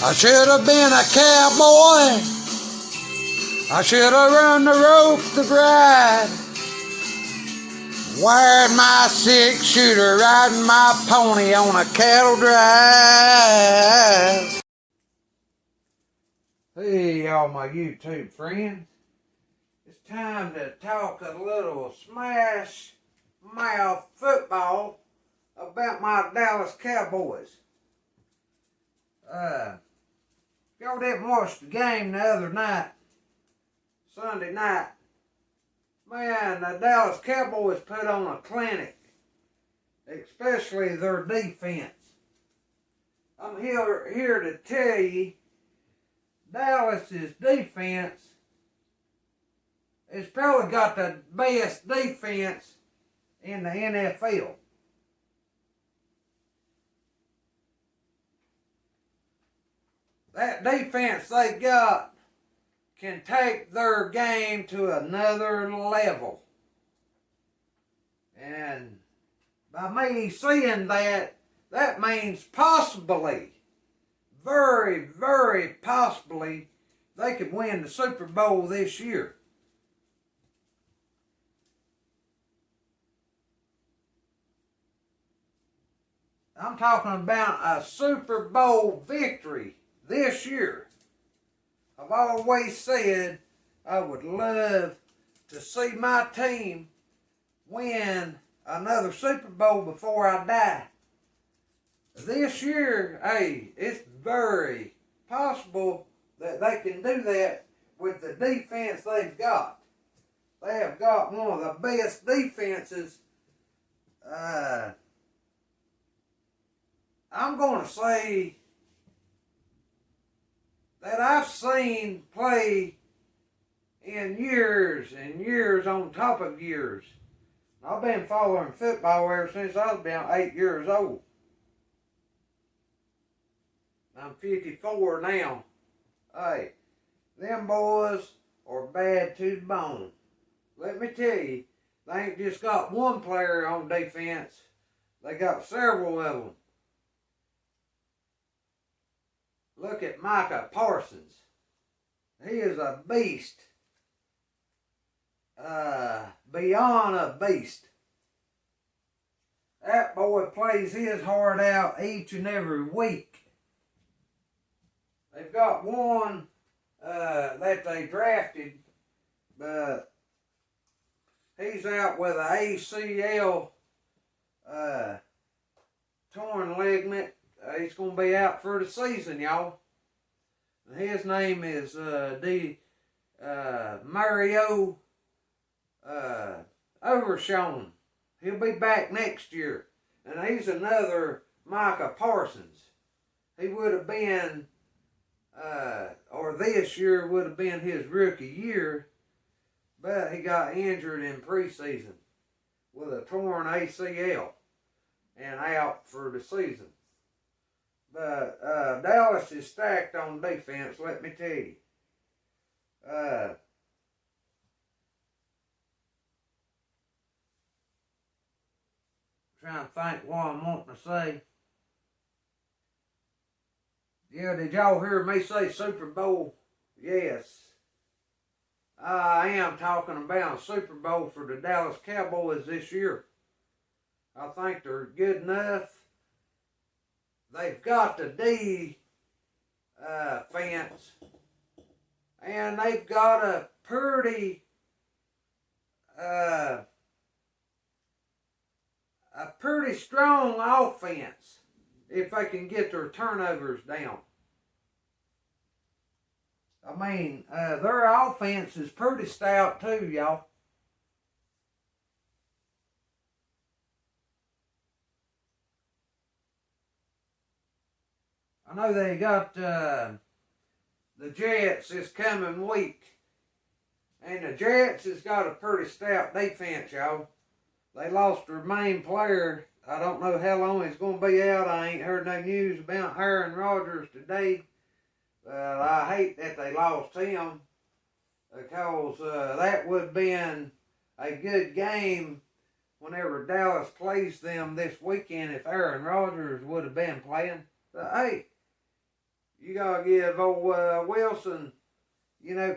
I should have been a cowboy. I should have run the rope to bride. Wearing my 6-shooter, riding my pony on a cattle drive. Hey, y'all, my YouTube friends. It's time to talk a little smash mouth football about my Dallas Cowboys. Y'all didn't watch the game the other night, Sunday night. Man, the Dallas Cowboys put on a clinic, especially their defense. I'm here to tell you, Dallas's defense has probably got the best defense in the NFL. That defense they got can take their game to another level. And by me seeing that, that means possibly, very, very possibly, they could win the Super Bowl this year. I'm talking about a Super Bowl victory this year. I've always said I would love to see my team win another Super Bowl before I die. This year, hey, it's very possible that they can do that with the defense they've got. They have got one of the best defenses. I'm going to say that I've seen play in years and years on top of years. I've been following football ever since I was about 8 years old. I'm 54 now. Hey, them boys are bad to the bone. Let me tell you, they ain't just got one player on defense. They got several of them. Look at Micah Parsons. He is a beast. Beyond a beast. That boy plays his heart out each and every week. They've got one that they drafted, but he's out with an ACL torn ligament. He's going to be out for the season, y'all. His name is Mario Overshown. He'll be back next year. And he's another Micah Parsons. He would have been, or this year would have been his rookie year, but he got injured in preseason with a torn ACL and out for the season. But Dallas is stacked on defense, let me tell you. Trying to think what I'm wanting to say. Yeah, did y'all hear me say Super Bowl? Yes. I am talking about a Super Bowl for the Dallas Cowboys this year. I think they're good enough. They've got the defense, and they've got a pretty strong offense if they can get their turnovers down. I mean, their offense is pretty stout too, y'all. I know they got the Jets this coming week. And the Jets has got a pretty stout defense, y'all. They lost their main player. I don't know how long he's going to be out. I ain't heard no news about Aaron Rodgers today. I hate that they lost him because that would have been a good game whenever Dallas plays them this weekend if Aaron Rodgers would have been playing. But hey, you gotta give old Wilson,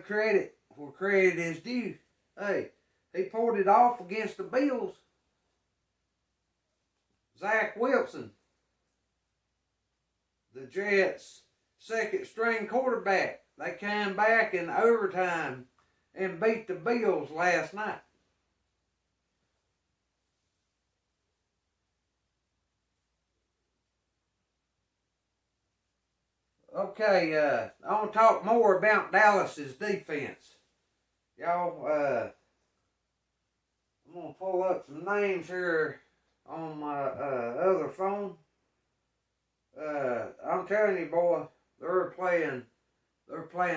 credit where credit is due. Hey, he pulled it off against the Bills. Zach Wilson, the Jets' second string quarterback. They came back in overtime and beat the Bills last night. Okay, I want to talk more about Dallas's defense. Y'all, I'm going to pull up some names here on my other phone. I'm telling you, boy, they're playing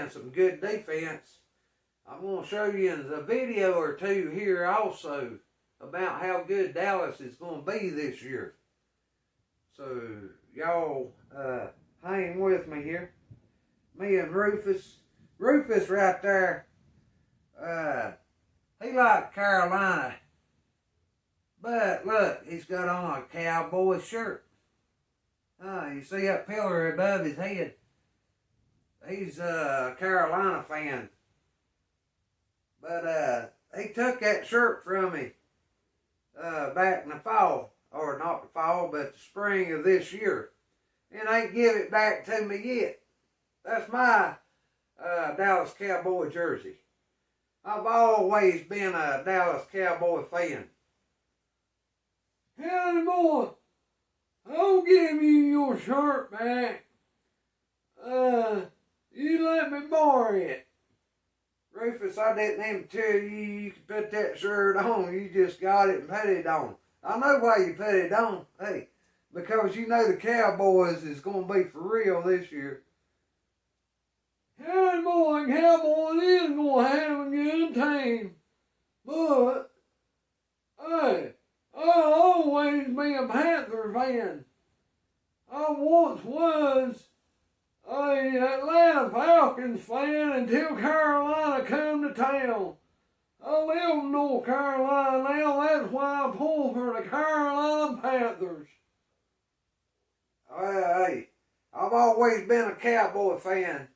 some good defense. I'm going to show you in a video or two here also about how good Dallas is going to be this year. So, y'all, hang with me here. Me and Rufus right there, he liked Carolina. But look, he's got on a Cowboy shirt. You see that pillar above his head? He's a Carolina fan. But he took that shirt from me back in the fall. Or not the fall, but the spring of this year. And ain't give it back to me yet. That's my Dallas Cowboy jersey. I've always been a Dallas Cowboy fan. Howdy, boy. I'll give you your shirt back. You let me borrow it. Rufus, I didn't even tell you could put that shirt on. You just got it and put it on. I know why you put it on. Hey, because you know the Cowboys is going to be for real this year. Howdy, boy, Cowboys is going to have a good team. But, hey, I'll always be a Panther fan. I once was an Atlanta Falcons fan until Carolina come to town. I live in North Carolina now, that's why I pull for the Carolina Panthers. Hey, I've always been a Cowboy fan.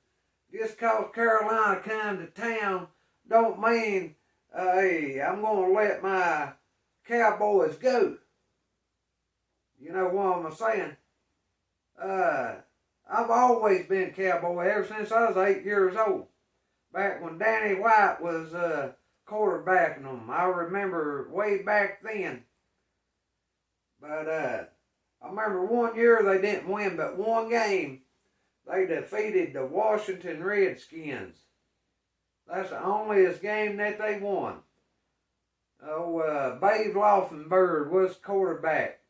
Just cause Carolina come to town don't mean, hey, I'm going to let my Cowboys go. You know what I'm saying? I've always been a Cowboy ever since I was 8 years old. Back when Danny White was quarterbacking them. I remember way back then. But I remember one year they didn't win but one game. They defeated the Washington Redskins. That's the onlyest game that they won. Babe Laufenberg was quarterback.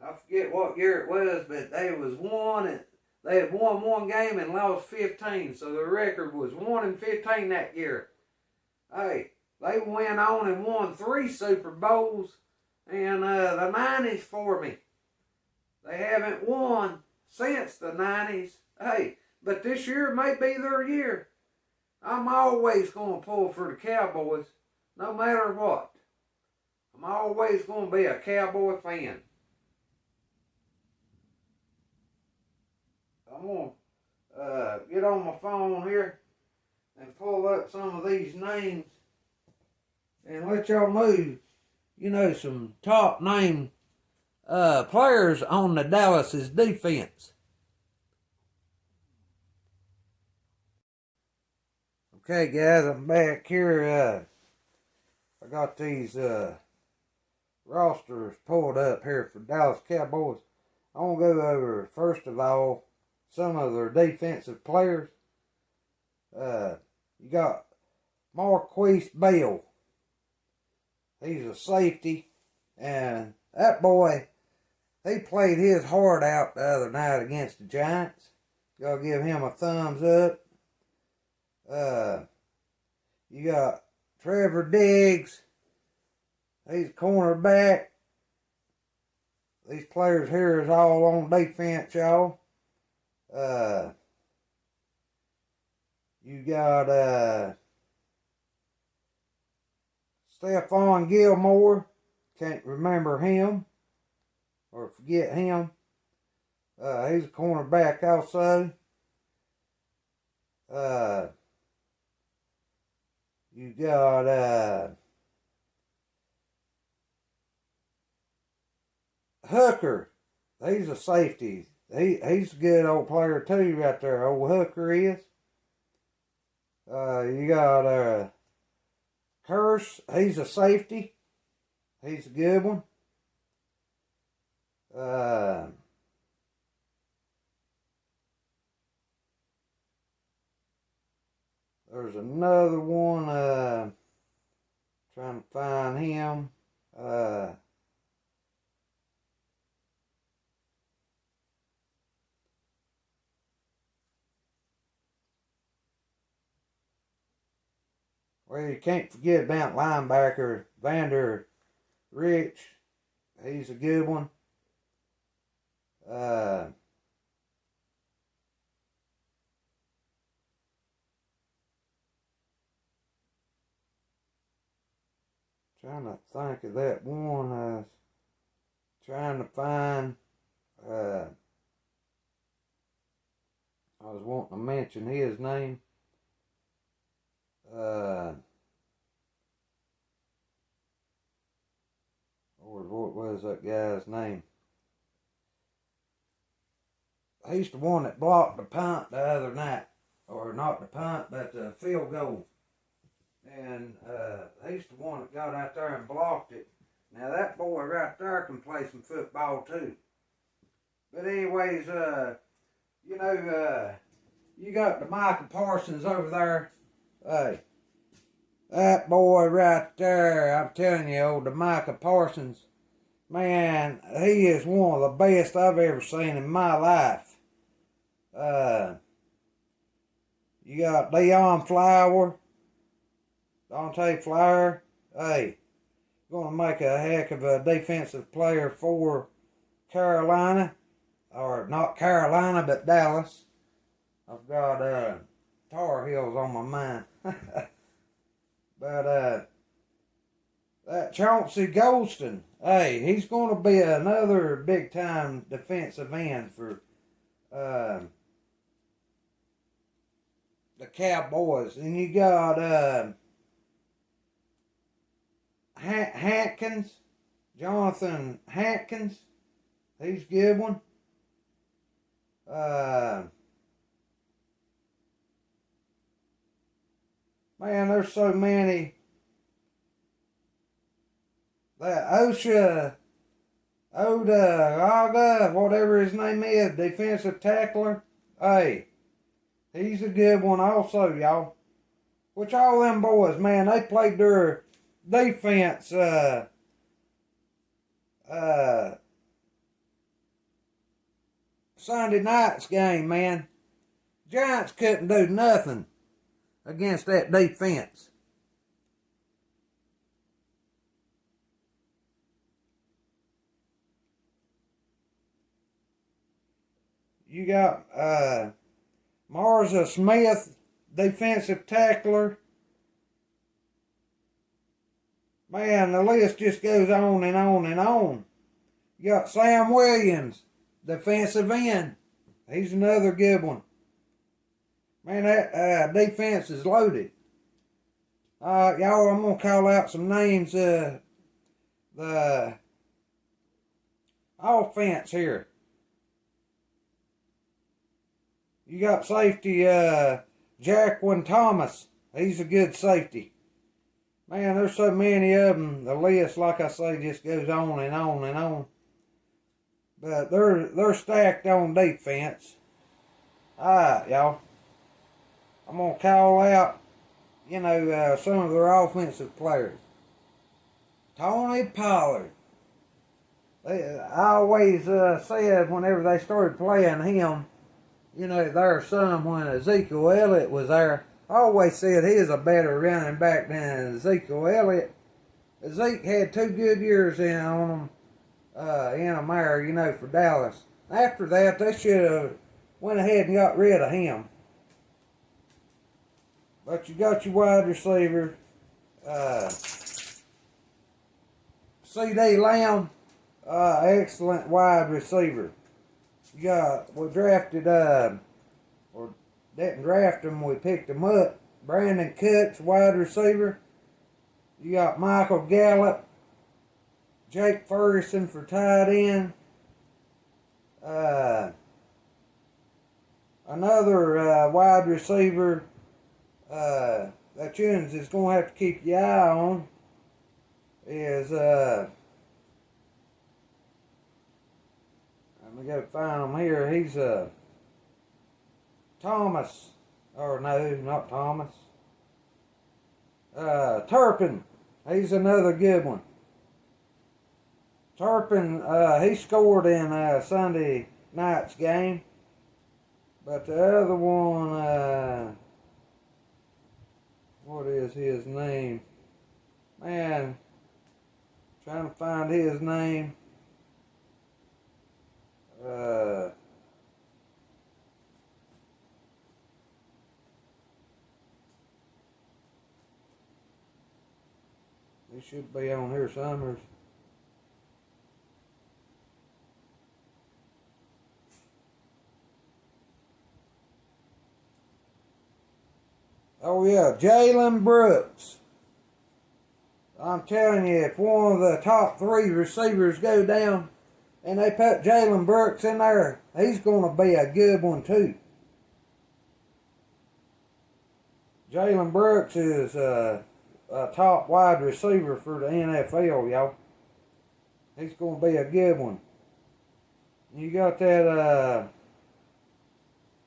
I forget what year it was, but they had won one game and lost 15, so the record was 1-15 that year. Hey, they went on and won 3 Super Bowls in the 90s for me. They haven't won since the 90s. Hey, but this year may be their year. I'm always going to pull for the Cowboys, no matter what. I'm always going to be a Cowboy fan. I'm going to get on my phone here and pull up some of these names and let y'all know, some top name players on the Dallas's defense. Okay, guys, I'm back here. I got these rosters pulled up here for Dallas Cowboys. I want to go over, first of all, some of their defensive players. You got Marquise Bell. He's a safety, and that boy, he played his heart out the other night against the Giants. Gotta give him a thumbs up. You got Trevor Diggs. He's a cornerback. These players here is all on defense, y'all. You got Stephon Gilmore. Can't remember him or forget him. He's a cornerback also. You got Hooker. He's a safety. He's a good old player too right there. Old Hooker is. You got Curse. He's a safety. He's a good one. There's another one. Trying to find him. Well, you can't forget about linebacker Vander Rich. He's a good one. Trying to think of that one. Trying to find. I was wanting to mention his name. Or what was that guy's name? He's the one that blocked the punt the other night. Or not the punt, but the field goal. And he's the one that got out there and blocked it. Now that boy right there can play some football too. But anyways, you know, you got the Micah Parsons over there. Hey, that boy right there, I'm telling you, old Micah Parsons, man, he is one of the best I've ever seen in my life. You got Deion Flower, Dante Flower. Hey, going to make a heck of a defensive player for Carolina. Or not Carolina, but Dallas. I've got Tar Heels on my mind. But that Chauncey Golston, hey, he's going to be another big time defensive end for the Cowboys. And you got Hankins, Jonathan Hankins. He's a good one. Man, there's so many. That Oda, whatever his name is, defensive tackler. Hey, he's a good one also, y'all. Which all them boys, man, they played their defense, Sunday night's game, man. Giants couldn't do nothing against that defense. You got Marza Smith, defensive tackler. Man, the list just goes on and on and on. You got Sam Williams, defensive end. He's another good one. Man, that defense is loaded. Y'all, I'm going to call out some names. The offense here. You got safety Jacqueline Thomas. He's a good safety. Man, there's so many of them. The list, like I say, just goes on and on and on. But they're stacked on defense. Alright, y'all. I'm going to call out, you know, some of their offensive players. Tony Pollard. I always said whenever they started playing him, you know, there was some when Ezekiel Elliott was there. I always said he is a better running back than Ezekiel Elliott. Zeke had 2 good years in on him, in a mare, you know, for Dallas. After that, they should have went ahead and got rid of him. But you got your wide receiver, C.D. Lamb, excellent wide receiver. we drafted, or didn't draft him, we picked him up. Brandon Cooks, wide receiver. You got Michael Gallup, Jake Ferguson for tight end. Another wide receiver that you is going to have to keep your eye on is, let me go find him here. He's Thomas, or no, not Thomas. Turpin. He's another good one. Turpin, he scored in Sunday night's game. But the other one, what is his name? Man, trying to find his name. He should be on here, Summers. Oh yeah, Jalen Brooks. I'm telling you, if one of the top 3 receivers go down and they put Jalen Brooks in there, he's going to be a good one too. Jalen Brooks is a top wide receiver for the NFL, y'all. He's going to be a good one. You got that,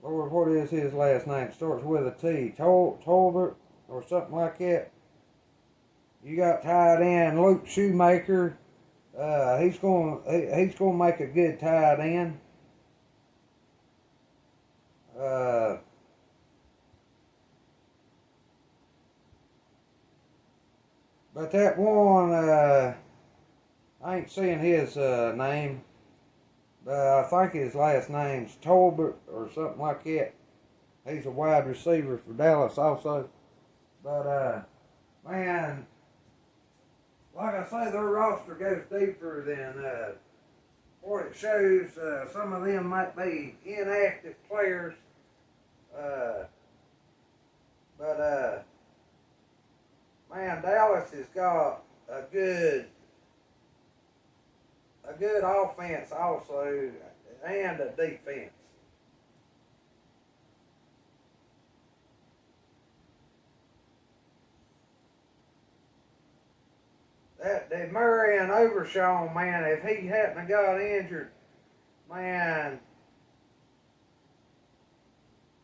Lord, what is his last name? Starts with a T. Tolbert or something like that. You got tight end Luke Shoemaker. He's going to make a good tight end. But that one, I ain't seeing his name. I think his last name's Tolbert or something like that. He's a wide receiver for Dallas also. But, man, like I say, their roster goes deeper than what it shows. Some of them might be inactive players. But man, Dallas has got a good offense also, and a defense. That Murray and Overshawn, man, if he hadn't got injured, man,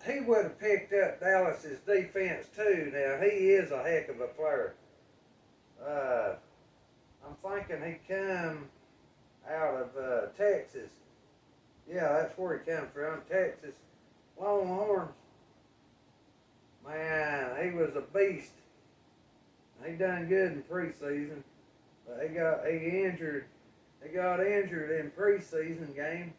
he would have picked up Dallas's defense too. Now, he is a heck of a player. I'm thinking he come out of Texas. Yeah, that's where he come from, Texas. Longhorns. Man, he was a beast. He done good in preseason. But he got injured in preseason game.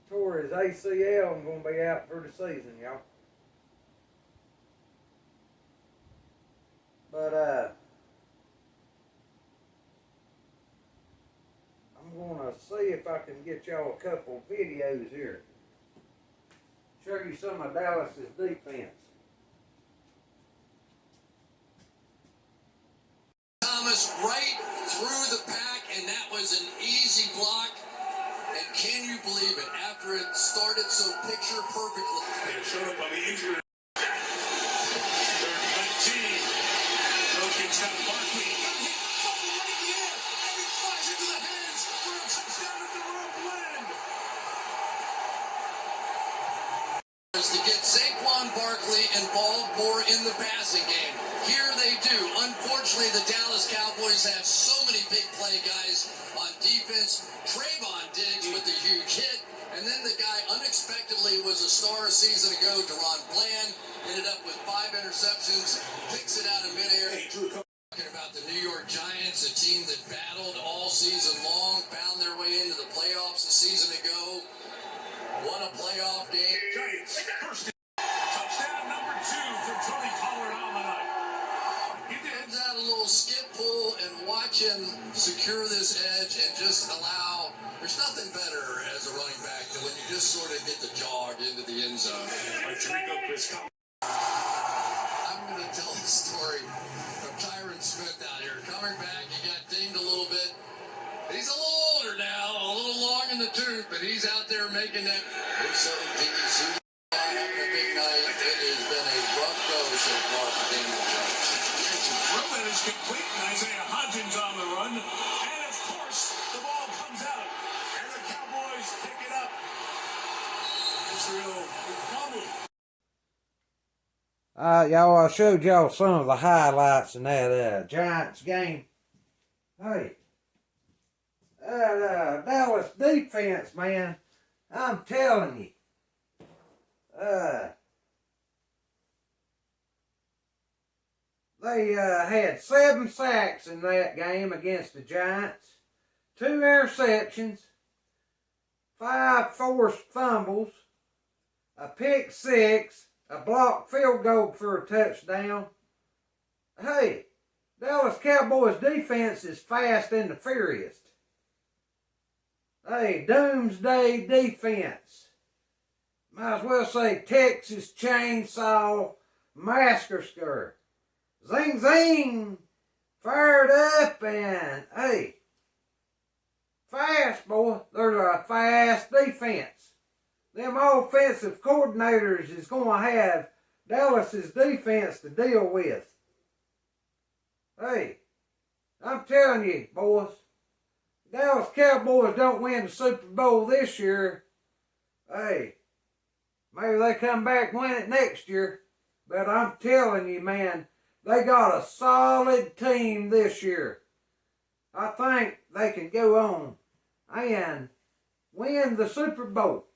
Tore his ACL and gonna be out for the season, y'all. But I'm gonna see if I can get y'all a couple videos here. Show you some of Dallas's defense. Thomas right through the pack, and that was an easy block. And can you believe it? After it started so picture perfectly. They showed up on the injury. Third and 19. Broken's got Barkley. Got hit, fumble right in the air, and he flies into the hands for a touchdown at the Rogue Blend. To get Saquon Barkley involved more in the passing game. Here they do. Unfortunately, the Dallas Cowboys have so many big play guys on defense. Trayvon Diggs with the huge hit. And then the guy unexpectedly was a star a season ago, Deron Bland, ended up with 5 interceptions, picks it out of midair. Talking about the New York Giants, a team that battled all season long, found their way into the playoffs a season ago, won a playoff game. Giants, first touchdown number 2 for Tony Pollard on the night. He gives out a little skip pull and watch him secure this edge and just allow There's nothing better as a running back than when you just sort of get the jog into the end zone. Like Tariq Chris Cup. I'm going to tell the story of Tyron Smith out here. Coming back, he got dinged a little bit. He's a little older now, a little long in the tooth, but he's out there making that. We're setting DEC having a big night. It has been a rough go so far for Daniel Jones. Dribbling is complete, and Isaiah Hodgins on the run. And of course, the ball comes out. And the Cowboys pick it up. Israel Muhammad. Y'all, I showed y'all some of the highlights in that Giants game. Hey, Dallas defense, man, I'm telling you. They had 7 sacks in that game against the Giants, 2 interceptions, 5 forced fumbles, a pick 6, a blocked field goal for a touchdown. Hey, Dallas Cowboys defense is fast and the furious. Hey, doomsday defense. Might as well say Texas Chainsaw Massacre. Zing, zing, fired up, and hey, fast, boy. They're a fast defense. Them offensive coordinators is going to have Dallas's defense to deal with. Hey, I'm telling you, boys, Dallas Cowboys don't win the Super Bowl this year. Hey, maybe they come back and win it next year. But I'm telling you, man, they got a solid team this year. I think they can go on and win the Super Bowl.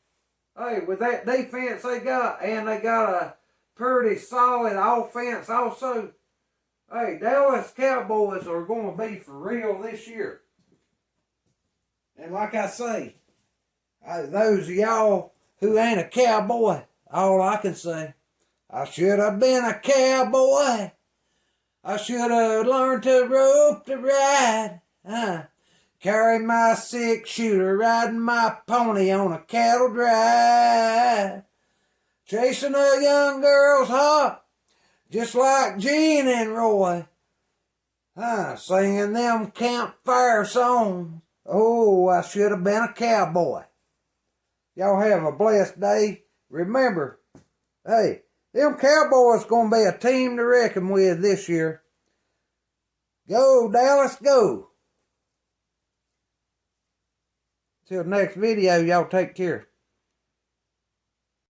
Hey, with that defense they got, and they got a pretty solid offense also. Hey, Dallas Cowboys are going to be for real this year. And like I say, those of y'all who ain't a cowboy, all I can say, I should have been a cowboy. I should have learned to rope to ride. Carry my 6-shooter, riding my pony on a cattle drive. Chasing a young girl's heart, just like Gene and Roy. Singing them campfire songs. Oh, I should have been a cowboy. Y'all have a blessed day. Remember, hey, them Cowboys going to be a team to reckon with this year. Go, Dallas, go. Till next video, y'all take care.